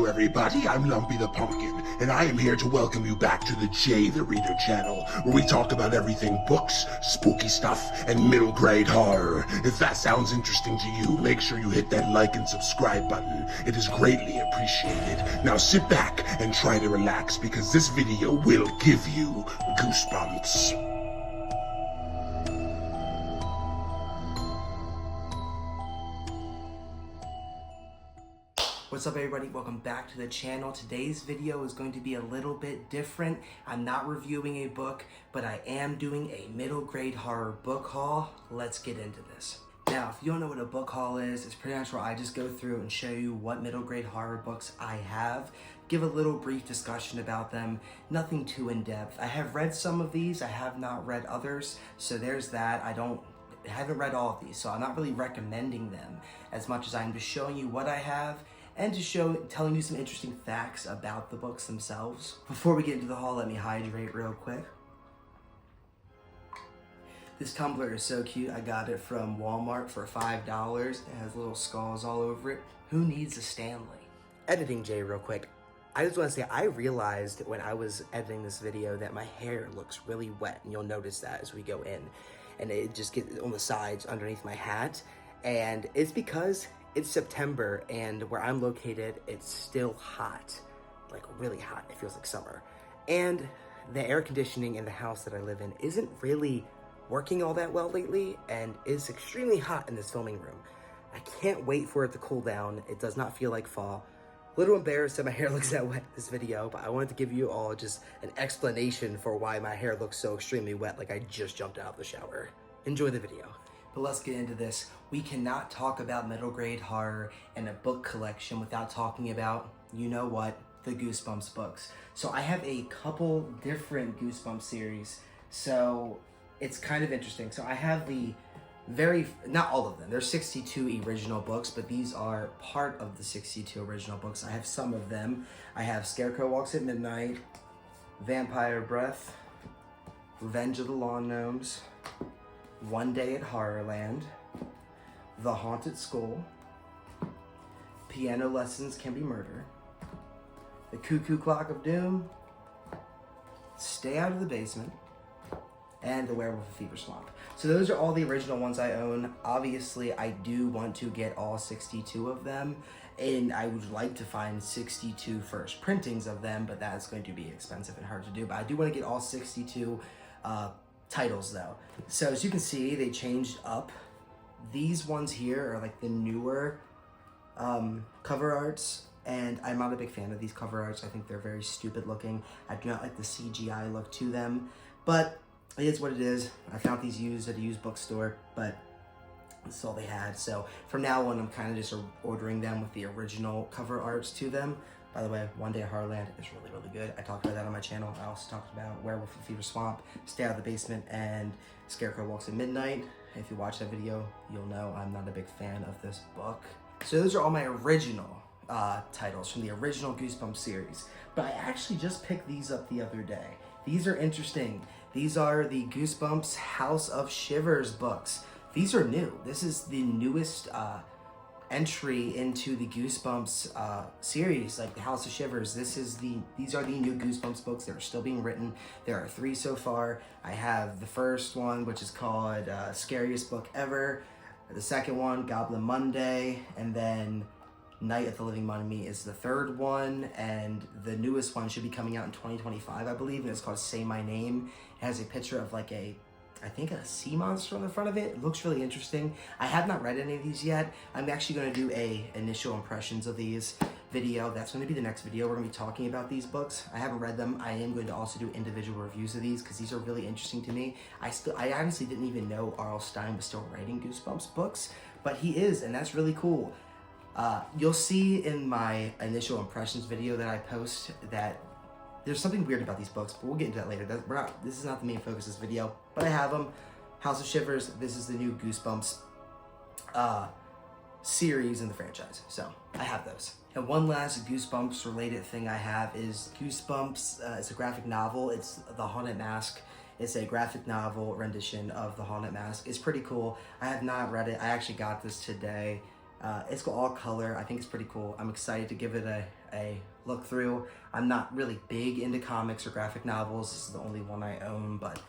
everybody, I'm Lumpy the Pumpkin, and I am here to welcome you back to the Jay the Reader channel, where we talk about everything books, spooky stuff, and middle grade horror. If that sounds interesting to you, make sure you hit that like and subscribe button. It is greatly appreciated. Now sit back and try to relax, because this video will give you goosebumps. What's up everybody, welcome back to the channel. Today's video is going to be a little bit different. I'm not reviewing a book, but I am doing a middle grade horror book haul. Let's get into this. Now, if you don't know what a book haul is, it's pretty much where I just go through and show you what middle grade horror books I have, give a little brief discussion about them, nothing too in-depth. I have read some of these, I have not read others, so there's that. I haven't read all of these, so I'm not really recommending them as much as I'm just showing you what I have and telling you some interesting facts about the books themselves. Before we get into the haul, let me hydrate real quick. This tumbler is so cute. I got it from Walmart for $5. It has little skulls all over it. Who needs a Stanley? Editing Jay real quick. I just want to say I realized when I was editing this video that my hair looks really wet, and you'll notice that as we go in. And it just gets on the sides underneath my hat. And it's because it's September, and where I'm located, it's still hot, like really hot. It feels like summer. And the air conditioning in the house that I live in isn't really working all that well lately, and is extremely hot in this filming room. I can't wait for it to cool down. It does not feel like fall. A little embarrassed that my hair looks that wet in this video, but I wanted to give you all just an explanation for why my hair looks so extremely wet, like I just jumped out of the shower. Enjoy the video. But let's get into this. We cannot talk about middle grade horror and a book collection without talking about, you know what, the Goosebumps books. So I have a couple different Goosebumps series, so it's kind of interesting. So I have not all of them. There's 62 original books, but these are part of the 62 original books. I have some of them. I have Scarecrow Walks at Midnight, Vampire Breath, Revenge of the Lawn Gnomes, One Day at Horrorland, The Haunted Skull, Piano Lessons Can Be Murder, The Cuckoo Clock of Doom, Stay Out of the Basement, and The Werewolf of Fever Swamp. So those are all the original ones I own. Obviously, I do want to get all 62 of them, and I would like to find 62 first printings of them, but that's going to be expensive and hard to do. But I do want to get all 62 titles though. So as you can see, they changed up. These ones here are like the newer cover arts, and I'm not a big fan of these cover arts. I think they're very stupid looking. I do not like the CGI look to them, but it is what it is. I found these used at a used bookstore, but that's all they had. So from now on, I'm kind of just ordering them with the original cover arts to them. By the way, One Day at Horrorland is really, really good. I talked about that on my channel. I also talked about Werewolf of Fever Swamp, Stay Out of the Basement, and Scarecrow Walks at Midnight. If you watch that video, you'll know I'm not a big fan of this book. So those are all my original titles from the original Goosebumps series. But I actually just picked these up the other day. These are interesting. These are the Goosebumps House of Shivers books. These are new. This is the newest entry into the Goosebumps series, like the House of Shivers. These are the new Goosebumps books that are still being written. There are 3 so far. I have the first one, which is called Scariest Book Ever. The second one, Goblin Monday, and then Night of the Living Mummy is the third one, and the newest one should be coming out in 2025, I believe, and it's called Say My Name. It has a picture of like I think a sea monster on the front of it. It looks really interesting. I have not read any of these yet. I'm actually going to do a initial impressions of these video. That's going to be the next video. We're going to be talking about these books. I haven't read them. I am going to also do individual reviews of these because these are really interesting to me. I honestly didn't even know R.L. Stine was still writing Goosebumps books, but he is, and that's really cool. You'll see in my initial impressions video that I post that there's something weird about these books, but we'll get into that later. This is not the main focus of this video, but I have them. House of Shivers, this is the new Goosebumps series in the franchise, so I have those. And one last Goosebumps related thing I have is Goosebumps. It's a graphic novel. It's The Haunted Mask. It's a graphic novel rendition of The Haunted Mask. It's pretty cool. I have not read it. I actually got this today. It's all color. I think it's pretty cool. I'm excited to give it a look through. I'm not really big into comics or graphic novels. This is the only one I own, but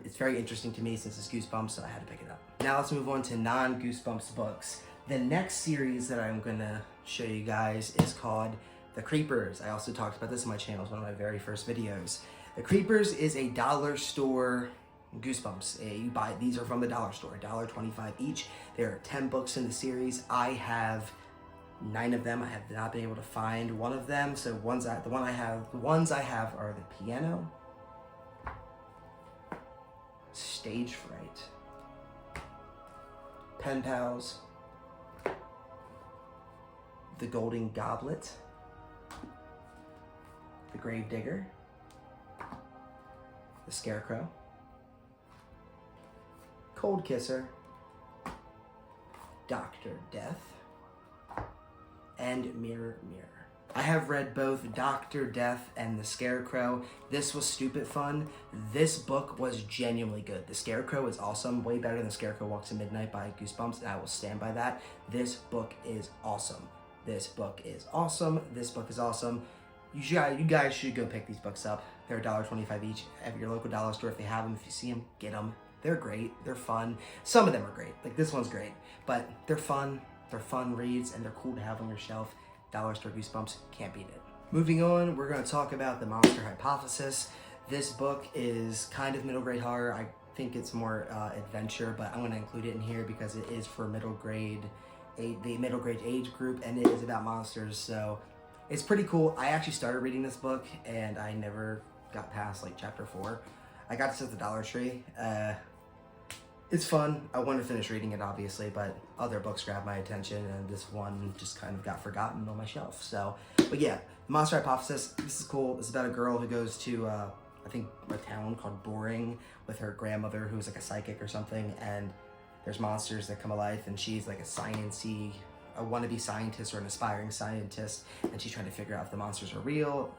it's very interesting to me since it's Goosebumps, so I had to pick it up. Now let's move on to non-Goosebumps books. The next series that I'm gonna show you guys is called The Creepers. I also talked about this on my channel. It's one of my very first videos. The Creepers is a dollar store Goosebumps. You buy, these are from the dollar store, $1.25 each. There are 10 books in the series. I have 9 of them. I have not been able to find one of them. So the ones I have are The Piano, Stage Fright, Pen Pals, The Golden Goblet, The Grave Digger, The Scarecrow, Cold Kisser, Dr. Death, and Mirror Mirror. I have read both Dr. Death and The Scarecrow. This was stupid fun. This book was genuinely good. The Scarecrow is awesome, way better than Scarecrow Walks in Midnight by Goosebumps, and I will stand by that. This book is awesome. This book is awesome. This book is awesome. You guys should go pick these books up. They're $1.25 each at your local dollar store. If they have them, if you see them, get them. They're great. They're fun. Some of them are great. Like this one's great, but they're fun. They're fun reads, and they're cool to have on your shelf. Dollar store Goosebumps, can't beat it. Moving on, we're going to talk about The Monster Hypothesis. This book is kind of middle grade horror. I think it's more adventure, but I'm going to include it in here because it is for the middle grade age group, and it is about monsters, so it's pretty cool. I actually started reading this book, and I never got past like chapter 4. I got this at the Dollar Tree. It's fun. I want to finish reading it, obviously, but other books grabbed my attention, and this one just kind of got forgotten on my shelf. So, but yeah, The Monster Hypothesis, this is cool. It's about a girl who goes to, I think, a town called Boring with her grandmother, who's like a psychic or something, and there's monsters that come alive, and she's like a wannabe scientist or an aspiring scientist, and she's trying to figure out if the monsters are real.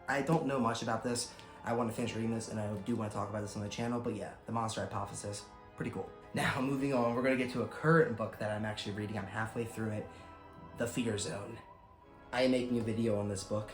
I don't know much about this. I want to finish reading this, and I do want to talk about this on the channel, but yeah, The Monster Hypothesis, pretty cool. Now, moving on, we're going to get to a current book that I'm actually reading. I'm halfway through it, The Fear Zone. I am making a video on this book.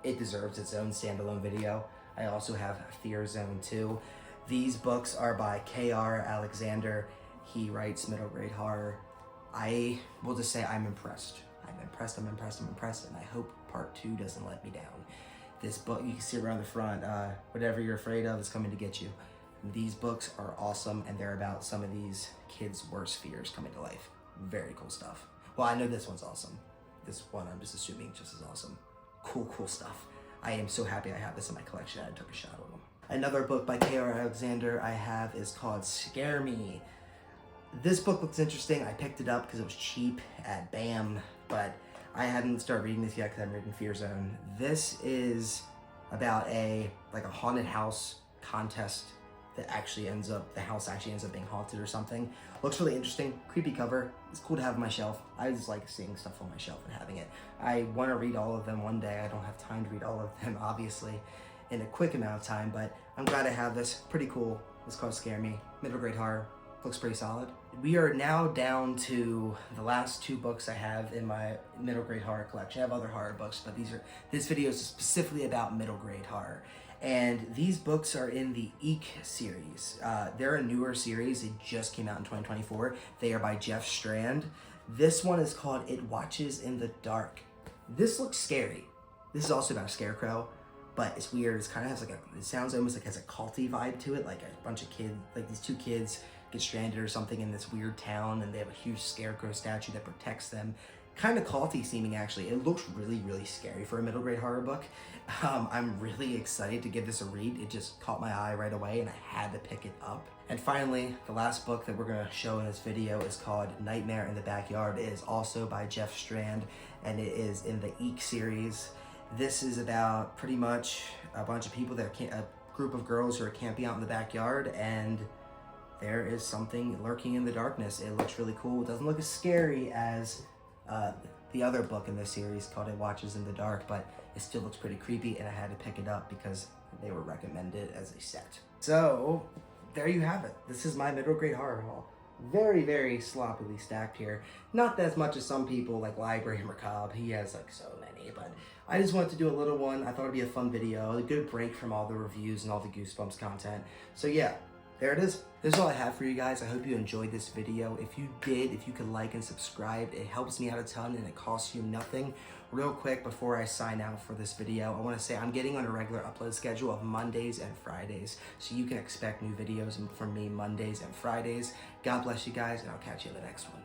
It deserves its own standalone video. I also have Fear Zone 2. These books are by K.R. Alexander. He writes middle grade horror. I will just say I'm impressed. I'm impressed, and I hope part 2 doesn't let me down. This book, you can see around the front, whatever you're afraid of is coming to get you. These books are awesome, and they're about some of these kids' worst fears coming to life. Very cool stuff. Well, I know this one's awesome. This one, I'm just assuming, just as awesome. Cool stuff. I am so happy I have this in my collection. I took a shot on them. Another book by K.R. Alexander I have is called Scare Me. This book looks interesting. I picked it up because it was cheap at BAM, but I hadn't started reading this yet because I'm reading Fear Zone. This is about a haunted house contest that actually the house actually ends up being haunted or something. Looks really interesting. Creepy cover. It's cool to have on my shelf. I just like seeing stuff on my shelf and having it. I want to read all of them one day. I don't have time to read all of them, obviously, in a quick amount of time, but I'm glad I have this. Pretty cool. It's called Scare Me. Middle grade horror. Looks pretty solid. We are now down to the last 2 books I have in my middle grade horror collection. I have other horror books, but this video is specifically about middle grade horror. And these books are in the Eek series. They're a newer series. It just came out in 2024. They are by Jeff Strand. This one is called It Watches in the Dark. This looks scary. This is also about a scarecrow, but it's weird. It's kind of has it sounds almost like has a culty vibe to it, like a bunch of kids, like these 2 kids get stranded or something in this weird town, and they have a huge scarecrow statue that protects them. Kind of culty seeming, actually. It looks really scary for a middle grade horror book. I'm really excited to give this a read. It just caught my eye right away, and I had to pick it up. And finally, the last book that we're going to show in this video is called Nightmare in the Backyard. It is also by Jeff Strand, and it is in the Eek series. This is about pretty much a bunch of people a group of girls who are camping out in the backyard, and there is something lurking in the darkness. It looks really cool. It doesn't look as scary as the other book in this series called It Watches in the Dark, but it still looks pretty creepy, and I had to pick it up because they were recommended as a set. So there you have it. This is my middle grade horror haul. very, very sloppily stacked here. Not as much as some people like Library Macabre. He has like so many, but I just wanted to do a little one. I thought it'd be a fun video, a good break from all the reviews and all the Goosebumps content. So yeah, there it is. This is all I have for you guys. I hope you enjoyed this video. If you did, if you could like and subscribe, it helps me out a ton and it costs you nothing. Real quick, before I sign out for this video, I want to say I'm getting on a regular upload schedule of Mondays and Fridays. So you can expect new videos from me Mondays and Fridays. God bless you guys, and I'll catch you in the next one.